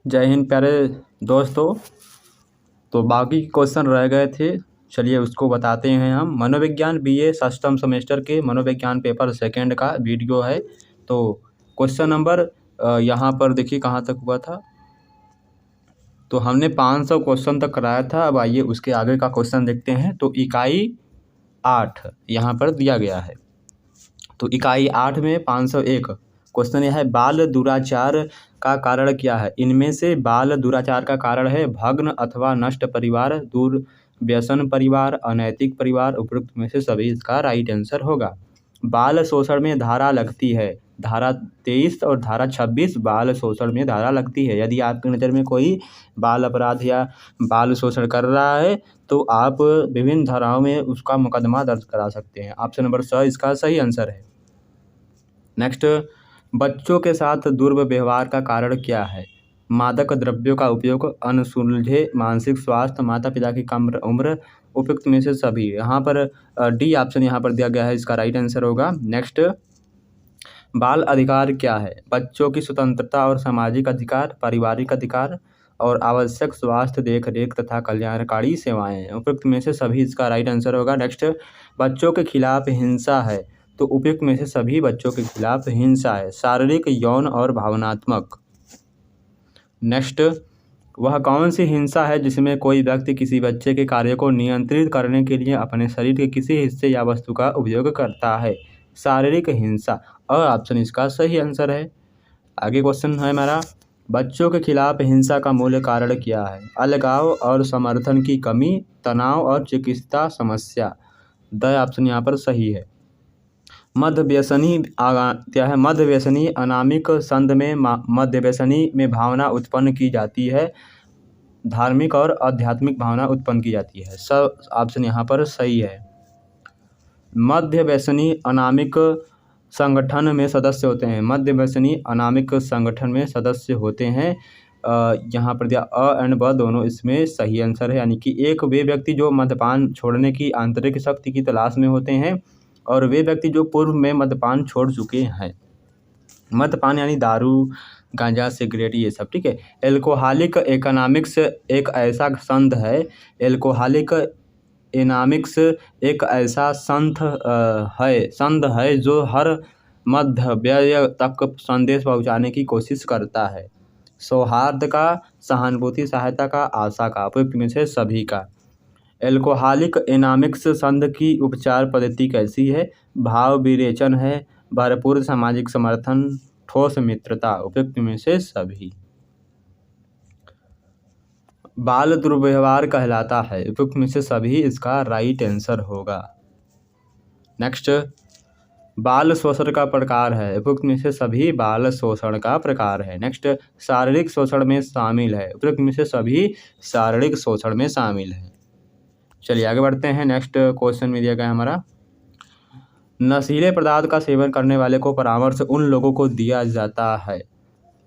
जय हिंद प्यारे दोस्तों। तो बाकी क्वेश्चन रह गए थे, चलिए उसको बताते हैं हम। मनोविज्ञान बीए षष्ठम सेमेस्टर के मनोविज्ञान पेपर सेकंड का वीडियो है। तो क्वेश्चन नंबर यहाँ पर देखिए कहाँ तक हुआ था। तो हमने 500 क्वेश्चन तक कराया था। अब आइए उसके आगे का क्वेश्चन देखते हैं। तो इकाई 8 यहाँ पर दिया गया है। तो इकाई 8 में 501 क्वेश्चन यह है, बाल दुराचार का कारण क्या है? इनमें से बाल दुराचार का कारण है भग्न अथवा नष्ट परिवार, दुर्व्यसन परिवार, अनैतिक परिवार। उपरोक्त में से सभी इसका राइट आंसर होगा। बाल शोषण में धारा लगती है, धारा 23 और धारा 26 बाल शोषण में धारा लगती है। यदि आपकी नज़र में कोई बाल अपराध या बाल शोषण कर रहा है तो आप विभिन्न धाराओं में उसका मुकदमा दर्ज करा सकते हैं। ऑप्शन नंबर 6 इसका सही आंसर है। नेक्स्ट, बच्चों के साथ दुर्व्यवहार का कारण क्या है? मादक द्रव्यों का उपयोग, अनसुलझे मानसिक स्वास्थ्य, माता पिता की कम उम्र। उपयुक्त में से सभी। यहाँ पर डी ऑप्शन यहाँ पर दिया गया है, इसका राइट आंसर होगा। नेक्स्ट, बाल अधिकार क्या है? बच्चों की स्वतंत्रता और सामाजिक अधिकार, पारिवारिक अधिकार और आवश्यक स्वास्थ्य देखरेख तथा कल्याणकारी सेवाएं। उपयुक्त में से सभी इसका राइट आंसर होगा। नेक्स्ट, बच्चों के खिलाफ हिंसा है। तो उपयुक्त में से सभी बच्चों के खिलाफ हिंसा है, शारीरिक, यौन और भावनात्मक। नेक्स्ट, वह कौन सी हिंसा है जिसमें कोई व्यक्ति किसी बच्चे के कार्य को नियंत्रित करने के लिए अपने शरीर के किसी हिस्से या वस्तु का उपयोग करता है? शारीरिक हिंसा। और ऑप्शन इसका सही आंसर है। आगे क्वेश्चन है हमारा, बच्चों के खिलाफ हिंसा का मूल कारण क्या है? अलगाव और समर्थन की कमी, तनाव और चिकित्सा समस्या। द ऑप्शन यहाँ पर सही है। मध्य व्यसनी क्या है? मध्य व्यसनी अनामिक संद में मध्य व्यसनी में भावना उत्पन्न की जाती है, धार्मिक और आध्यात्मिक भावना उत्पन्न की जाती है। सब ऑप्शन यहाँ पर सही है। मध्य व्यसनी अनामिक संगठन में सदस्य होते हैं। मध्य व्यसनी अनामिक संगठन में सदस्य होते हैं। यहाँ पर दिया अ एंड ब दोनों इसमें सही आंसर है। यानी कि एक वे व्यक्ति जो मद्यपान छोड़ने की आंतरिक शक्ति की तलाश में होते हैं और वे व्यक्ति जो पूर्व में मद्यपान छोड़ चुके हैं। मद्यपान यानी दारू, गांजा, सिगरेट, ये सब, ठीक है। एल्कोहलिक इकोनॉमिक्स एक ऐसा संघ है। एल्कोहलिक इकोनॉमिक्स एक ऐसा संघ है जो हर मध्य व्यय तक संदेश पहुंचाने की कोशिश करता है। सौहार्द का, सहानुभूति, सहायता का, आशा का। उपयुक्त में से सभी का। एल्कोहलिक इकोनॉमिक्स संघ की उपचार पद्धति कैसी है? भाव विरेचन है, भरपूर सामाजिक समर्थन, ठोस मित्रता। उपयुक्त में से सभी। बाल दुर्व्यवहार कहलाता है। उपयुक्त में से सभी इसका राइट आंसर होगा। नेक्स्ट, बाल शोषण का प्रकार है। उपयुक्त में से सभी बाल शोषण का प्रकार है। नेक्स्ट, शारीरिक शोषण में शामिल है। उपयुक्त में से सभी शारीरिक शोषण में शामिल है। चलिए आगे बढ़ते हैं। नेक्स्ट क्वेश्चन में दिया गया हमारा, नशीले पदार्थ का सेवन करने वाले को परामर्श उन लोगों को दिया जाता है।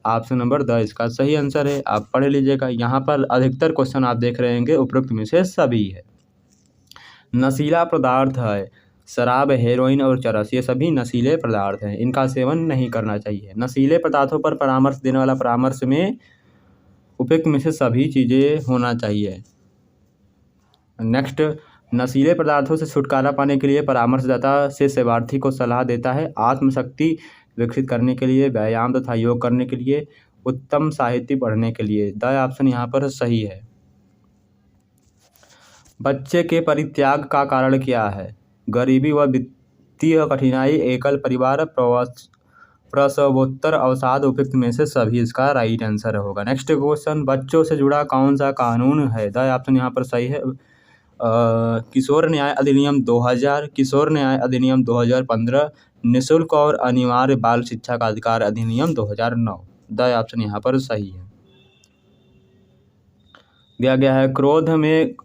ऑप्शन नंबर 10 इसका सही आंसर है। आप पढ़ लीजिएगा। यहाँ पर अधिकतर क्वेश्चन आप देख रहे होंगे उपरोक्त में से सभी है। नशीला पदार्थ है, शराब, हेरोइन और चरस, ये सभी नशीले पदार्थ हैं। इनका सेवन नहीं करना चाहिए। नशीले पदार्थों पर परामर्श देने वाला परामर्श में उपयुक्त में से सभी चीज़ें होना चाहिए। नेक्स्ट, नशीले पदार्थों से छुटकारा पाने के लिए परामर्शदाता से सेवार्थी को सलाह देता है आत्मशक्ति विकसित करने के लिए, व्यायाम तथा योग करने के लिए, उत्तम साहित्य पढ़ने के लिए। द ऑप्शन यहाँ पर सही है। बच्चे के परित्याग का कारण क्या है? गरीबी व वित्तीय कठिनाई, एकल परिवार, प्रसवोत्तर अवसाद। उपयुक्त में से सभी इसका राइट आंसर होगा। नेक्स्ट क्वेश्चन, बच्चों से जुड़ा कौन सा कानून है? द ऑप्शन यहाँ पर सही है। किशोर न्याय अधिनियम 2000, किशोर न्याय अधिनियम 2015, निःशुल्क और अनिवार्य बाल शिक्षा का अधिकार अधिनियम 2009। द ऑप्शन यहाँ पर सही है। दिया गया है, क्रोध में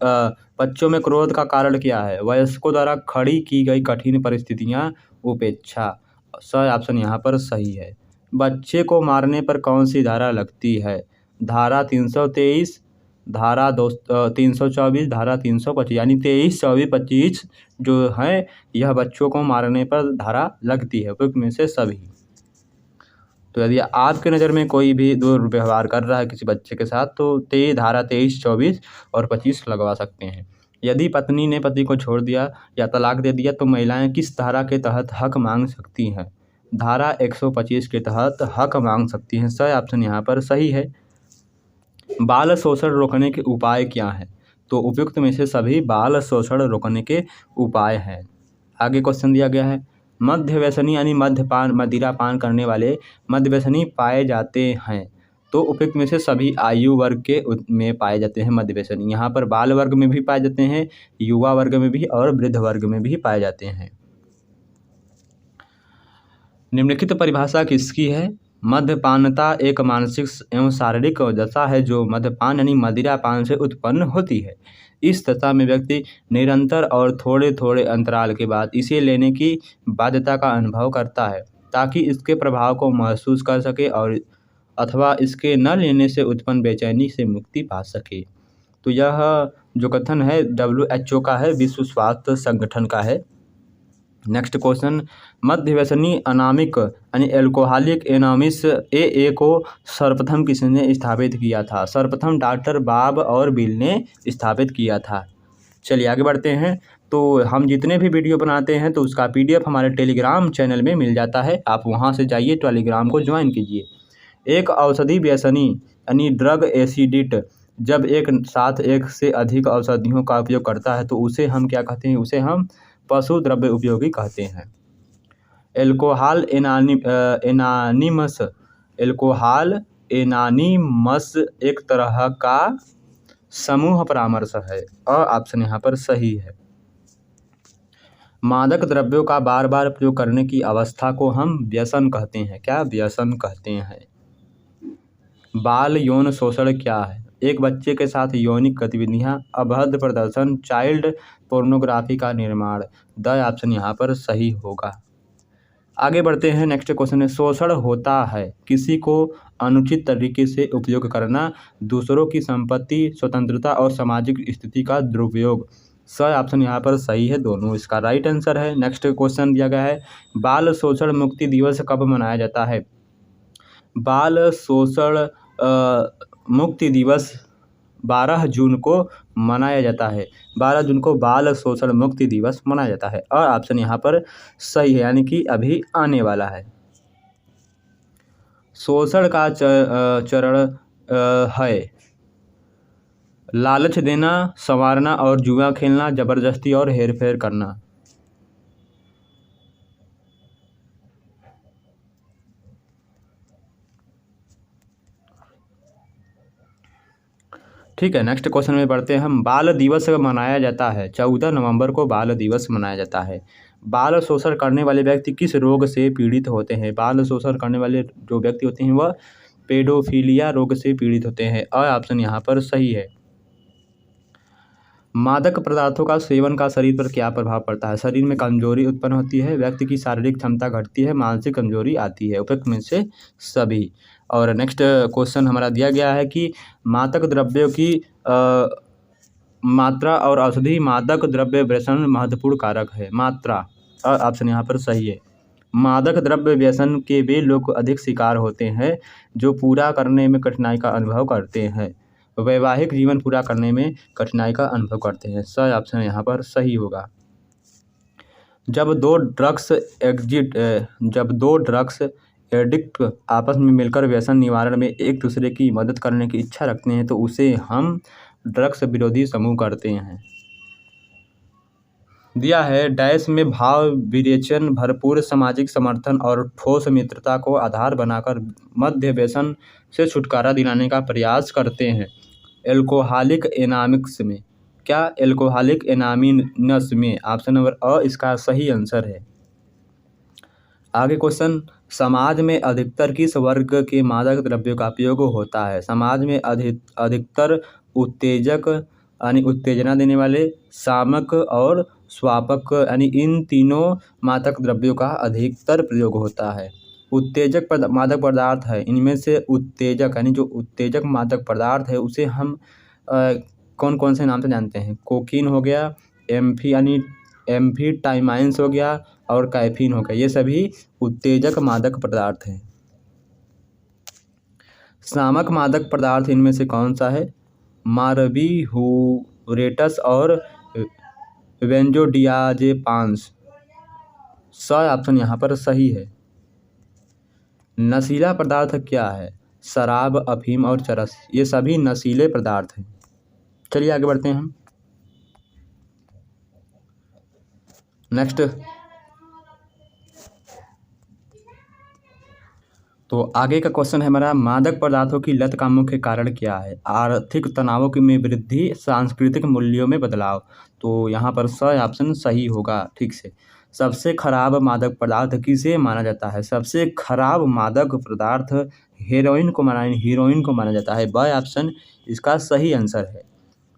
बच्चों में क्रोध का कारण क्या है? वयस्कों द्वारा खड़ी की गई कठिन परिस्थितियाँ, उपेक्षा। स ऑप्शन यहाँ पर सही है। बच्चे को मारने पर कौन सी धारा लगती है? धारा 323, धारा 324, धारा 325। यानी 23, 24, 25 जो है यह बच्चों को मारने पर धारा लगती है। उपयुक्त में से सभी। तो यदि आपके नज़र में कोई भी दुर्व्यवहार कर रहा है किसी बच्चे के साथ तो धारा 23, 24 और 25 लगवा सकते हैं। यदि पत्नी ने पति को छोड़ दिया या तलाक दे दिया तो महिलाएं किस धारा के तहत हक मांग सकती हैं? धारा 125 के तहत हक मांग सकती हैं। सही ऑप्शन यहाँ पर सही है। बाल शोषण रोकने के उपाय क्या हैं? तो उपयुक्त में से सभी बाल शोषण रोकने के उपाय हैं। आगे क्वेश्चन दिया गया है, मद्य व्यसनी यानी मद्यपान मदिरा पान करने वाले मद्य व्यसनी पाए जाते हैं तो उपयुक्त में से सभी आयु वर्ग के में पाए जाते हैं मद्य व्यसनी। यहाँ पर बाल वर्ग में भी पाए जाते हैं, युवा वर्ग में भी और वृद्ध वर्ग में भी पाए जाते हैं। निम्नलिखित परिभाषा किसकी है? मद्यपानता एक मानसिक एवं शारीरिक दशा है जो मद्यपान यानी मदिरा पान से उत्पन्न होती है। इस दशा में व्यक्ति निरंतर और थोड़े थोड़े अंतराल के बाद इसे लेने की बाध्यता का अनुभव करता है ताकि इसके प्रभाव को महसूस कर सके और अथवा इसके न लेने से उत्पन्न बेचैनी से मुक्ति पा सके। तो यह जो कथन है WHO का है, विश्व स्वास्थ्य संगठन का है। नेक्स्ट क्वेश्चन, मद्य व्यसनी अनामिक यानी एल्कोहलिक एनोनिमस AA को सर्वप्रथम किसने स्थापित किया था? सर्वप्रथम डॉक्टर बॉब और बिल ने स्थापित किया था। चलिए आगे बढ़ते हैं। तो हम जितने भी वीडियो बनाते हैं तो उसका PDF हमारे टेलीग्राम चैनल में मिल जाता है, आप वहां से जाइए, टेलीग्राम को ज्वाइन कीजिए। एक औषधि व्यसनी यानी ड्रग एडिक्ट जब एक साथ एक से अधिक औषधियों का उपयोग करता है तो उसे हम क्या कहते हैं? उसे हम पशु द्रव्य उपयोगी कहते हैं। एल्कोहल एनानिमस एक तरह का समूह परामर्श है। ऑप्शन यहाँ पर सही है। मादक द्रव्यों का बार बार प्रयोग करने की अवस्था को हम व्यसन कहते हैं। क्या व्यसन कहते हैं? बाल यौन शोषण क्या है? एक बच्चे के साथ यौनिक गतिविधियां, अभद्र प्रदर्शन, चाइल्ड पोर्नोग्राफी का निर्माण। द ऑप्शन यहाँ पर सही होगा। आगे बढ़ते हैं। नेक्स्ट क्वेश्चन है, शोषण होता है किसी को अनुचित तरीके से उपयोग करना, दूसरों की संपत्ति, स्वतंत्रता और सामाजिक स्थिति का दुरुपयोग। सही ऑप्शन यहाँ पर सही है, दोनों इसका राइट आंसर है। नेक्स्ट क्वेश्चन दिया गया है, बाल शोषण मुक्ति दिवस कब मनाया जाता है? बाल शोषण मुक्ति दिवस 12 जून को मनाया जाता है। 12 जून को बाल शोषण मुक्ति दिवस मनाया जाता है और ऑप्शन यहाँ पर सही है, यानी कि अभी आने वाला है। शोषण का चरण है लालच देना, संवारना और जुआ खेलना, जबरदस्ती और हेरफेर करना। ठीक है, नेक्स्ट क्वेश्चन में बढ़ते हैं हम। बाल दिवस मनाया जाता है 14 नवंबर को बाल दिवस मनाया जाता है। बाल शोषण करने वाले व्यक्ति किस रोग से पीड़ित होते हैं? बाल शोषण करने वाले जो व्यक्ति होते हैं वह पेडोफिलिया रोग से पीड़ित होते हैं और ऑप्शन यहाँ पर सही है। मादक पदार्थों का सेवन का शरीर पर क्या प्रभाव पड़ता है? शरीर में कमजोरी उत्पन्न होती है, व्यक्ति की शारीरिक क्षमता घटती है, मानसिक कमजोरी आती है। उपयुक्त में से सभी। और नेक्स्ट क्वेश्चन हमारा दिया गया है कि मादक द्रव्यों की मात्रा और औषधि मादक द्रव्य व्यसन महत्वपूर्ण कारक है। मात्रा और ऑप्शन यहाँ पर सही है। मादक द्रव्य व्यसन के वे लोग अधिक शिकार होते हैं जो पूरा करने में कठिनाई का अनुभव करते हैं, वैवाहिक जीवन पूरा करने में कठिनाई का अनुभव करते हैं। सही ऑप्शन यहाँ पर सही होगा। जब दो ड्रग्स एडिक्ट आपस में मिलकर व्यसन निवारण में एक दूसरे की मदद करने की इच्छा रखते हैं तो उसे हम ड्रग्स विरोधी समूह करते हैं। दिया है डैश में भाव विरेचन, भरपूर सामाजिक समर्थन और ठोस मित्रता को आधार बनाकर मद्य व्यसन से छुटकारा दिलाने का प्रयास करते हैं। एल्कोहलिक एनोनिमस में क्या? एल्कोहलिक एनोनिमस में ऑप्शन नंबर अ इसका सही आंसर है। आगे क्वेश्चन, समाज में अधिकतर किस वर्ग के मादक द्रव्यों का उपयोग होता है? समाज में अधिकतर उत्तेजक यानी उत्तेजना देने वाले, शामक और स्वापक यानी इन तीनों मादक द्रव्यों का अधिकतर प्रयोग होता है। उत्तेजक मादक पदार्थ है, इनमें से उत्तेजक यानी जो उत्तेजक मादक पदार्थ है उसे हम कौन कौन से नाम से जानते हैं? कोकीन हो गया, एम्फीटामाइंस हो गया और कैफीन हो गया। ये सभी उत्तेजक मादक पदार्थ हैं। शामक मादक पदार्थ इनमें से कौन सा है? बारबीटूरेट्स और बेंजोडियाजेपान्स। स ऑप्शन यहाँ पर सही है। नशीला पदार्थ क्या है? शराब, अफीम और चरस, ये सभी नशीले पदार्थ हैं। चलिए आगे बढ़ते हैं हम। नेक्स्ट, तो आगे का क्वेश्चन है हमारा, मादक पदार्थों की लत का मुख्य कारण क्या है? आर्थिक तनावों में वृद्धि, सांस्कृतिक मूल्यों में बदलाव। तो यहाँ पर स ऑप्शन सही होगा। ठीक से, सबसे खराब मादक पदार्थ किसे माना जाता है? सबसे खराब मादक पदार्थ हीरोइन को माना जाता है। ब ऑप्शन इसका सही आंसर है।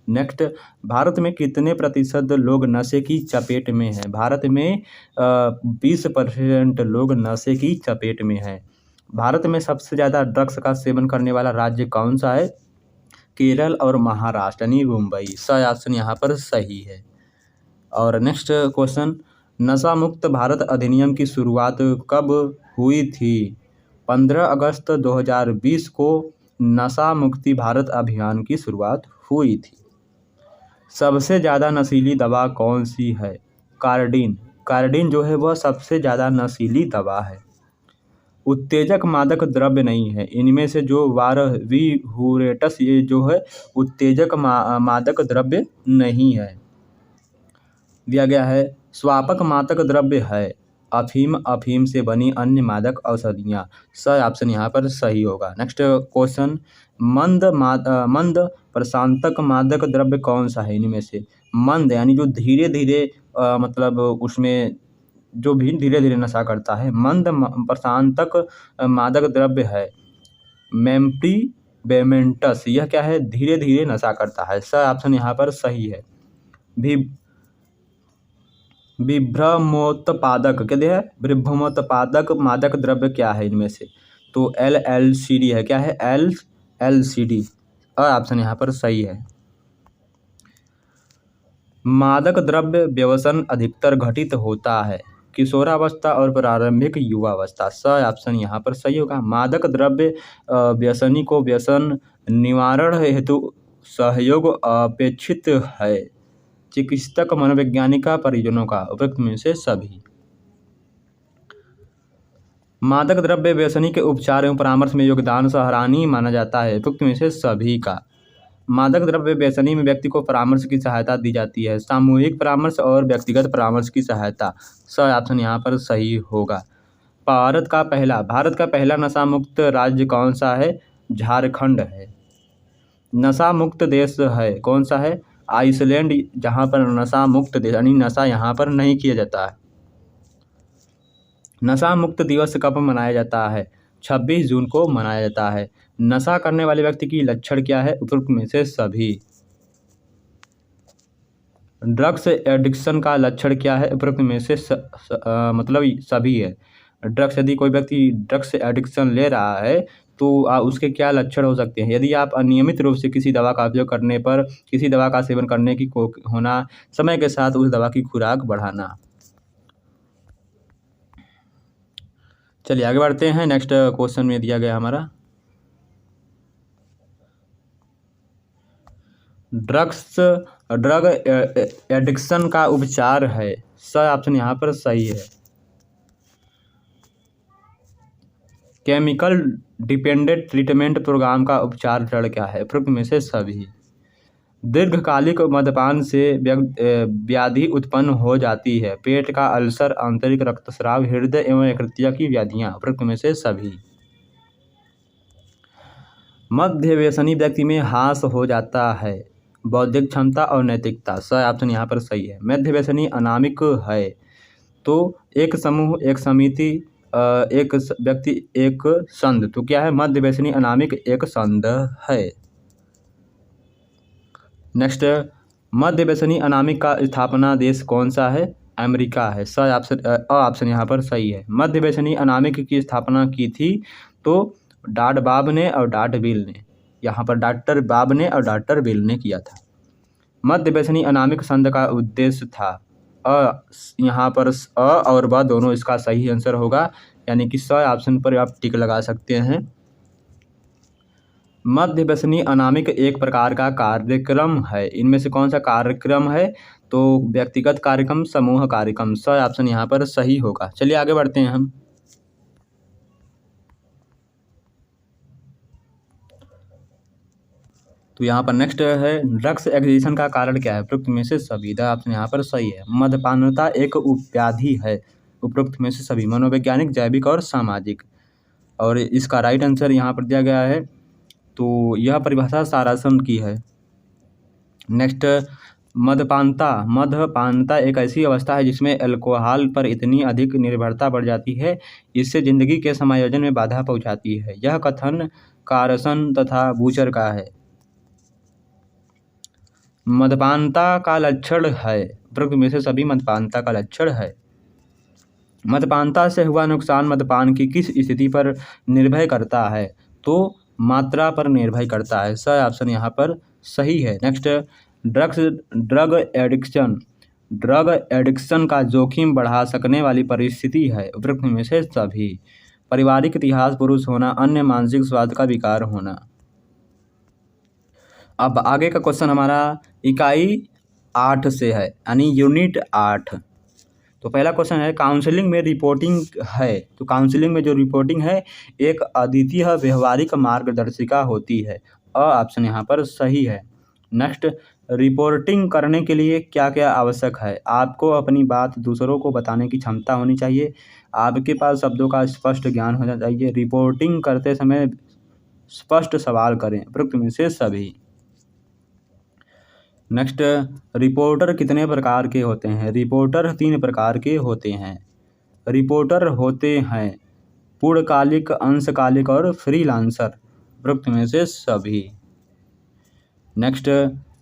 नेक्स्ट, भारत में कितने प्रतिशत लोग नशे की चपेट में हैं? भारत में 20% लोग नशे की चपेट में हैं। भारत में सबसे ज़्यादा ड्रग्स का सेवन करने वाला राज्य कौन सा है? केरल और महाराष्ट्र यानी मुंबई। स ऑप्शन यहाँ पर सही है। और नेक्स्ट क्वेश्चन, नशा मुक्त भारत अधिनियम की शुरुआत कब हुई थी? 15 अगस्त 2020 को नशा मुक्ति भारत अभियान की शुरुआत हुई थी। सबसे ज़्यादा नशीली दवा कौन सी है? कार्डिन। कार्डिन जो है वह सबसे ज़्यादा नशीली दवा है। उत्तेजक मादक द्रव्य नहीं है। इनमें से जो बारबीटूरेट्स ये जो है उत्तेजक मादक द्रव्य नहीं है। दिया गया है, स्वापक मादक द्रव्य है। अफीम, अफीम से बनी अन्य मादक औषधियाँ। स ऑप्शन यहाँ पर सही होगा। नेक्स्ट क्वेश्चन, मंद प्रशांतक मादक द्रव्य कौन सा है? इनमें से मंद यानी जो धीरे धीरे मतलब उसमें जो भी धीरे धीरे नशा करता है, मंद प्रशांतक मादक द्रव्य है मेम्प्टीबेमेंटस। यह क्या है? धीरे धीरे नशा करता है। स ऑप्शन यहाँ पर सही है। विभ्रमोत्पादक क्या है? विभ्रमोत्पादक मादक द्रव्य क्या है इनमें से? तो LSD है। क्या है? LSD। ऑप्शन यहाँ पर सही है। मादक द्रव्य व्यसन अधिकतर घटित होता है किशोरावस्था और प्रारंभिक युवावस्था। स ऑप्शन यहाँ पर सही होगा। मादक द्रव्य व्यसनी को व्यसन निवारण हेतु सहयोग अपेक्षित है। चिकित्सक, मनोवैज्ञानिक, परिजनों का, उपयुक्त में से सभी। मादक द्रव्य व्यसनी के उपचार एवं परामर्श में योगदान सराहनीय माना जाता है। उपयुक्त में से सभी का। मादक द्रव्य व्यसनी में व्यक्ति को परामर्श की सहायता दी जाती है। सामूहिक परामर्श और व्यक्तिगत परामर्श की सहायता। स ऑप्शन यहाँ पर सही होगा। भारत का पहला नशा मुक्त राज्य कौन सा है? झारखंड है। नशा मुक्त देश है कौन सा है? आइसलैंड, जहाँ पर नशा मुक्त देश यानी नशा यहाँ पर नहीं किया जाता है। नशा मुक्त दिवस कब मनाया जाता है? 26 जून को मनाया जाता है। नशा करने वाले व्यक्ति की लक्षण क्या है? उपयुक्त में से सभी। ड्रग्स एडिक्शन का लक्षण क्या है? उपयुक्त में से मतलब सभी है। ड्रग्स, यदि कोई व्यक्ति ड्रग्स एडिक्शन ले रहा है तो उसके क्या लक्षण हो सकते हैं? यदि आप अनियमित रूप से किसी दवा का उपयोग करने पर, किसी दवा का सेवन करने की होना, समय के साथ उस दवा की खुराक बढ़ाना। चलिए आगे बढ़ते हैं। नेक्स्ट क्वेश्चन में दिया गया हमारा, ड्रग एडिक्शन का उपचार है। स ऑप्शन यहाँ पर सही है। केमिकल डिपेंडेंट ट्रीटमेंट प्रोग्राम का उपचार जड़ क्या है? उपयुक्त में से सभी। दीर्घकालिक मद्यपान से व्याधि उत्पन्न हो जाती है। पेट का अल्सर, आंतरिक रक्तस्राव, हृदय एवं यकृत की व्याधियाँ। उपयुक्त में से सभी। मध्य व्यसनी व्यक्ति में ह्रास हो जाता है। बौद्धिक क्षमता और नैतिकता। स ऑप्शन यहाँ पर सही है। मध्य व्यसनी अनामिक है। तो एक समूह, एक समिति, एक व्यक्ति, एक संघ। तो क्या है? मध्य व्यसनी अनामिक एक संघ है। नेक्स्ट, मध्य व्यसनी अनामिक का स्थापना देश कौन सा है? अमेरिका है। स ऑप्शन यहाँ पर सही है। मध्य व्यसनी अनामिक की स्थापना की थी तो डॉट बाब ने और डॉट बिल ने। यहाँ पर डॉक्टर बाब ने और डॉक्टर बिल ने किया था। मध्य व्यसनी अनामिक संघ का उद्देश्य था। यहाँ पर और ब दोनों इसका सही आंसर होगा, यानी कि स ऑप्शन पर आप टिक लगा सकते हैं। मध्य व्यसनी अनामिक एक प्रकार का कार्यक्रम है। इनमें से कौन सा कार्यक्रम है? तो व्यक्तिगत कार्यक्रम, समूह कार्यक्रम। स ऑप्शन यहाँ पर सही होगा। चलिए आगे बढ़ते हैं हम। तो यहाँ पर नेक्स्ट है, ड्रग्स एडिक्शन का कारण क्या है? उपरोक्त में से सभी। द ऑप्शन यहाँ पर सही है। मद्यपानता एक व्याधि है। उपरोक्त में से सभी। मनोवैज्ञानिक, जैविक और सामाजिक। और इसका राइट आंसर यहाँ पर दिया गया है। तो यह परिभाषा सारासन की है। नेक्स्ट, मद्यपानता एक ऐसी अवस्था है जिसमें अल्कोहल पर इतनी अधिक निर्भरता बढ़ जाती है, इससे जिंदगी के समायोजन में बाधा पहुंचाती है। यह कथन कारसन तथा बूचर का है। मद्यपानता का लक्षण है। उपरोक्त में से सभी मद्यपानता का लक्षण है। मद्यपानता से हुआ नुकसान मद्यपान की किस स्थिति पर निर्भर करता है? तो मात्रा पर निर्भर करता है। स ऑप्शन यहाँ पर सही है। नेक्स्ट, ड्रग एडिक्शन का जोखिम बढ़ा सकने वाली परिस्थिति है। उपरोक्त में से सभी। पारिवारिक इतिहास, पुरुष होना, अन्य मानसिक स्वास्थ्य का विकार होना। अब आगे का क्वेश्चन हमारा इकाई 8 से है, यानी यूनिट 8। तो पहला क्वेश्चन है, काउंसलिंग में रिपोर्टिंग है। तो काउंसलिंग में जो रिपोर्टिंग है एक अद्वितीय व्यवहारिक मार्गदर्शिका होती है। ऑप्शन यहाँ पर सही है। नेक्स्ट, रिपोर्टिंग करने के लिए क्या क्या आवश्यक है? आपको अपनी बात दूसरों को बताने की क्षमता होनी चाहिए। आपके पास शब्दों का स्पष्ट ज्ञान होना चाहिए। रिपोर्टिंग करते समय स्पष्ट सवाल करें। उपरोक्त में से सभी। नेक्स्ट, रिपोर्टर कितने प्रकार के होते हैं? रिपोर्टर 3 प्रकार के होते हैं। रिपोर्टर होते हैं पूर्णकालिक, अंशकालिक और फ्रीलांसर। उपरोक्त में से सभी। नेक्स्ट,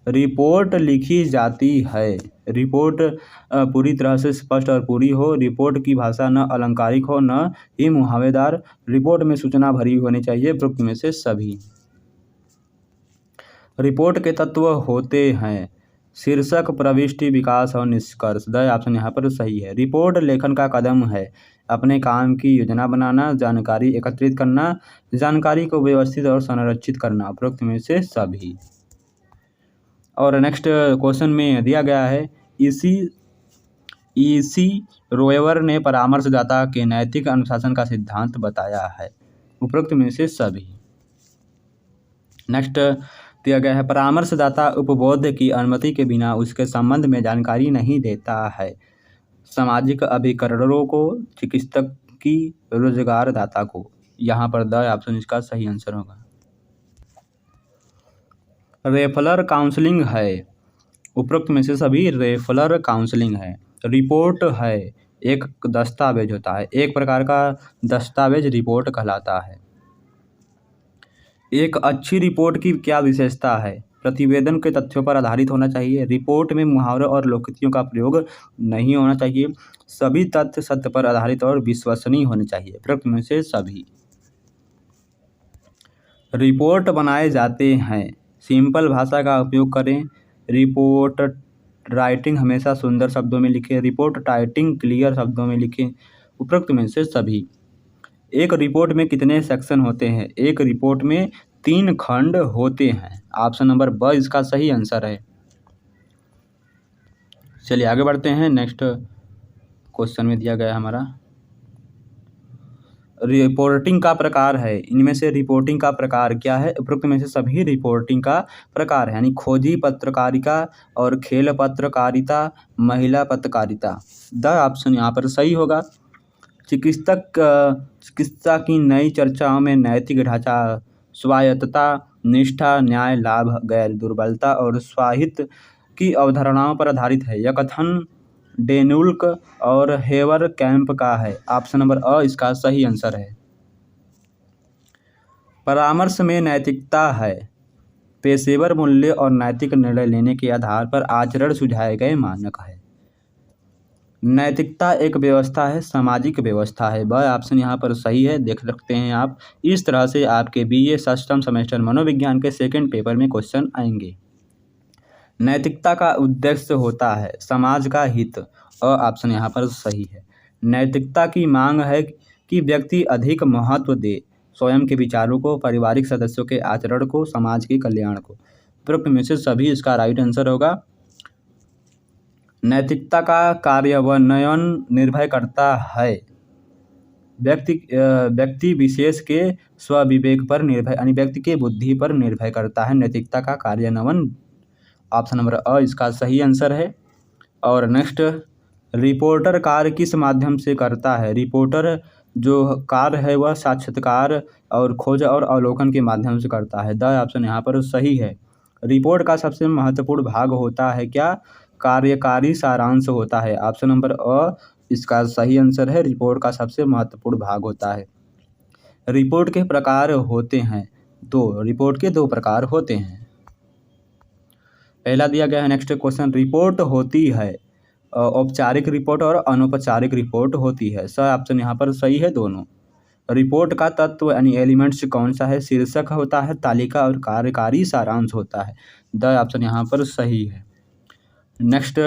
रिपोर्ट लिखी जाती है। रिपोर्ट पूरी तरह से स्पष्ट और पूरी हो। रिपोर्ट की भाषा न अलंकारिक हो न ही मुहावरेदार। रिपोर्ट में सूचना भरी होनी चाहिए। उपरोक्त में से सभी। रिपोर्ट के तत्व होते हैं शीर्षक, प्रविष्टि, विकास और निष्कर्ष। द ऑप्शन यहाँ पर सही है। रिपोर्ट लेखन का कदम है अपने काम की योजना बनाना, जानकारी एकत्रित करना, जानकारी को व्यवस्थित और संरक्षित करना। उपरोक्त में से सभी। और नेक्स्ट क्वेश्चन में दिया गया है, ईसी रोएवर ने परामर्शदाता के नैतिक अनुशासन का सिद्धांत बताया है। उपरोक्त में से सभी। नेक्स्ट दिया गया है, परामर्शदाता उपबोध की अनुमति के बिना उसके संबंध में जानकारी नहीं देता है। सामाजिक अभिकरणों को, चिकित्सक की, रोजगारदाता को। यहाँ पर द ऑप्शन इसका सही आंसर होगा। रेफरल काउंसलिंग है। उपरोक्त में से सभी। रेफरल काउंसलिंग है। रिपोर्ट है एक दस्तावेज होता है, एक प्रकार का दस्तावेज रिपोर्ट कहलाता है। एक अच्छी रिपोर्ट की क्या विशेषता है? प्रतिवेदन के तथ्यों पर आधारित होना चाहिए। रिपोर्ट में मुहावरे और लोकोक्तियों का प्रयोग नहीं होना चाहिए। सभी तथ्य सत्य पर आधारित और विश्वसनीय होने चाहिए। उपरोक्त में से सभी। रिपोर्ट बनाए जाते हैं सिंपल भाषा का उपयोग करें। रिपोर्ट राइटिंग हमेशा सुंदर शब्दों में लिखें। रिपोर्ट राइटिंग क्लियर शब्दों में लिखें। उपरोक्त में से सभी। एक रिपोर्ट में कितने सेक्शन होते हैं? एक रिपोर्ट में 3 खंड होते हैं। ऑप्शन नंबर ब इसका सही आंसर है। चलिए आगे बढ़ते हैं। नेक्स्ट क्वेश्चन में दिया गया हमारा, रिपोर्टिंग का प्रकार है। इनमें से रिपोर्टिंग का प्रकार क्या है? उपरोक्त में से सभी रिपोर्टिंग का प्रकार है, यानी खोजी पत्रकारिता और खेल पत्रकारिता, महिला पत्रकारिता। द ऑप्शन यहाँ पर सही होगा। चिकित्सा की नई चर्चाओं में नैतिक ढांचा, स्वायत्तता, निष्ठा, न्याय, लाभ, गैर दुर्बलता और स्वाहित की अवधारणाओं पर आधारित है। यह कथन डेनुल्क और हेवर कैंप का है। ऑप्शन नंबर अ इसका सही आंसर है। परामर्श में नैतिकता है पेशेवर मूल्य और नैतिक निर्णय लेने के आधार पर आचरण सुझाए गए मानक है। नैतिकता एक व्यवस्था है, सामाजिक व्यवस्था है। वह ऑप्शन यहाँ पर सही है। देख सकते हैं आप। इस तरह से आपके बीए सप्तम सेमेस्टर मनोविज्ञान के सेकंड पेपर में क्वेश्चन आएंगे। नैतिकता का उद्देश्य होता है समाज का हित। ऑप्शन यहाँ पर सही है। नैतिकता की मांग है कि व्यक्ति अधिक महत्व दे स्वयं के विचारों को, पारिवारिक सदस्यों के आचरण को, समाज के कल्याण को। उपरोक्त में से सभी इसका राइट आंसर होगा। नैतिकता का कार्यान्वयन निर्भर करता है व्यक्ति विशेष के स्वविवेक पर निर्भर, यानी व्यक्ति के बुद्धि पर निर्भर करता है नैतिकता का कार्यान्वयन। ऑप्शन नंबर अ इसका सही आंसर है। और नेक्स्ट, रिपोर्टर कार्य किस माध्यम से करता है? रिपोर्टर जो कार्य है वह साक्षात्कार और खोज और अवलोकन के माध्यम से करता है। द ऑप्शन यहाँ पर सही है। रिपोर्ट का सबसे महत्वपूर्ण भाग होता है क्या? कार्यकारी सारांश होता है। ऑप्शन नंबर अ इसका सही आंसर है। रिपोर्ट का सबसे महत्वपूर्ण भाग होता है। रिपोर्ट के प्रकार होते हैं दो, रिपोर्ट के 2 प्रकार होते हैं। पहला दिया गया है नेक्स्ट क्वेश्चन, रिपोर्ट होती है औपचारिक रिपोर्ट और अनौपचारिक रिपोर्ट होती है। सर ऑप्शन यहाँ पर सही है दोनों। रिपोर्ट का तत्व यानी एलिमेंट्स कौन सा है? शीर्षक होता है, तालिका और कार्यकारी सारांश होता है। द ऑप्शन यहाँ पर सही है। नेक्स्ट,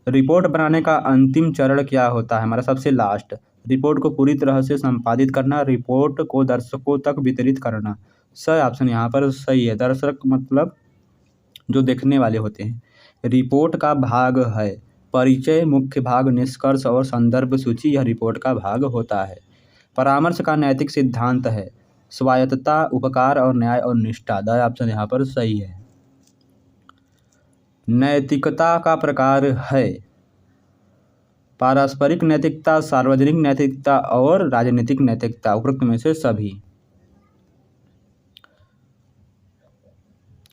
रिपोर्ट बनाने का अंतिम चरण क्या होता है? हमारा सबसे लास्ट, रिपोर्ट को पूरी तरह से संपादित करना, रिपोर्ट को दर्शकों तक वितरित करना। सर ऑप्शन यहाँ पर सही है। दर्शक मतलब जो देखने वाले होते हैं। रिपोर्ट का भाग है परिचय, मुख्य भाग, निष्कर्ष और संदर्भ सूची, यह रिपोर्ट का भाग होता है। परामर्श का नैतिक सिद्धांत है स्वायत्तता, उपकार और न्याय और निष्ठा। द ऑप्शन यहाँ पर सही है। नैतिकता का प्रकार है पारस्परिक नैतिकता, सार्वजनिक नैतिकता और राजनीतिक नैतिकता। उपरोक्त में से सभी।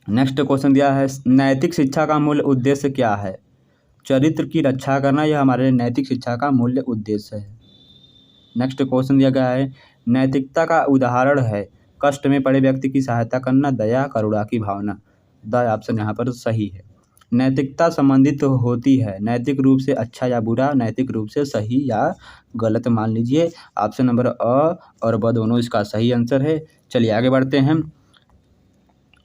नेक्स्ट क्वेश्चन दिया है, नैतिक शिक्षा का मूल उद्देश्य क्या है? चरित्र की रक्षा करना, यह हमारे नैतिक शिक्षा का मूल्य उद्देश्य है। नेक्स्ट क्वेश्चन दिया गया है, नैतिकता का उदाहरण है कष्ट में पड़े व्यक्ति की सहायता करना, दया, करुणा की भावना। द ऑप्शन यहाँ पर सही है। नैतिकता संबंधित होती है नैतिक रूप से अच्छा या बुरा, नैतिक रूप से सही या गलत। मान लीजिए ऑप्शन नंबर अ और ब दोनों इसका सही आंसर है। चलिए आगे बढ़ते हैं।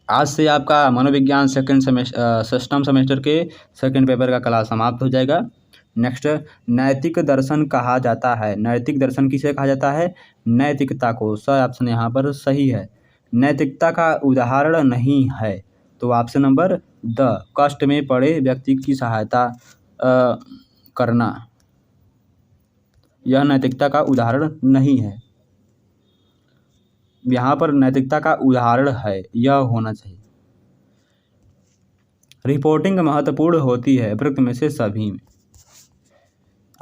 आज से आपका मनोविज्ञान सिस्टम सेमेस्टर के सेकंड पेपर का क्लास समाप्त हो जाएगा। नेक्स्ट, नैतिक दर्शन कहा जाता है। नैतिक दर्शन किसे कहा जाता है? नैतिकता को। सही ऑप्शन यहाँ पर सही है। नैतिकता का उदाहरण नहीं है तो ऑप्शन नंबर द, कष्ट में पड़े व्यक्ति की सहायता करना, यह नैतिकता का उदाहरण नहीं है। यहाँ पर नैतिकता का उदाहरण है, यह होना चाहिए। रिपोर्टिंग महत्वपूर्ण होती है उपरोक्त में से सभी में।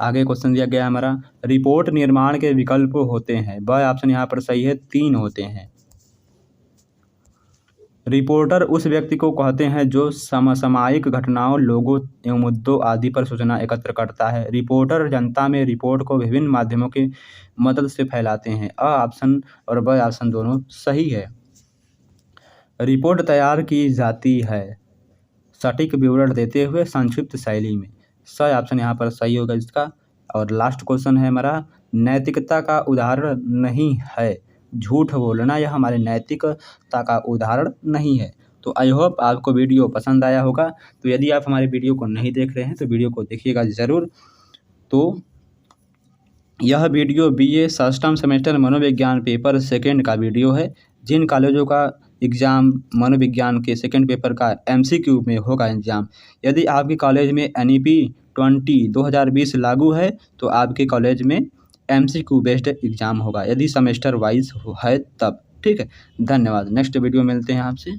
आगे क्वेश्चन दिया गया हमारा, रिपोर्ट निर्माण के विकल्प होते हैं। ब ऑप्शन यहाँ पर सही है, 3 होते हैं। रिपोर्टर उस व्यक्ति को कहते हैं जो समसामयिक घटनाओं, लोगों एवं मुद्दों आदि पर सूचना एकत्र करता है। रिपोर्टर जनता में रिपोर्ट को विभिन्न माध्यमों की मदद से फैलाते हैं। अ ऑप्शन और ब ऑप्शन दोनों सही है। रिपोर्ट तैयार की जाती है सटीक विवरण देते हुए संक्षिप्त शैली में। सही ऑप्शन यहाँ पर सही होगा इसका। और लास्ट क्वेश्चन है हमारा, नैतिकता का उदाहरण नहीं है झूठ बोलना, यह हमारे नैतिकता का उदाहरण नहीं है। तो आई होप आपको वीडियो पसंद आया होगा। तो यदि आप हमारे वीडियो को नहीं देख रहे हैं तो वीडियो को देखिएगा ज़रूर। तो यह वीडियो बीए सिस्टम सेमेस्टर मनोविज्ञान पेपर सेकंड का वीडियो है। जिन कॉलेजों का एग्ज़ाम मनोविज्ञान के सेकंड पेपर का MCQ में होगा एग्ज़ाम, यदि आपके कॉलेज में NEP 2020 लागू है तो आपके कॉलेज में MCQ बेस्ड एग्ज़ाम होगा, यदि सेमेस्टर वाइज है तब। ठीक है, धन्यवाद। नेक्स्ट वीडियो मिलते हैं आपसे।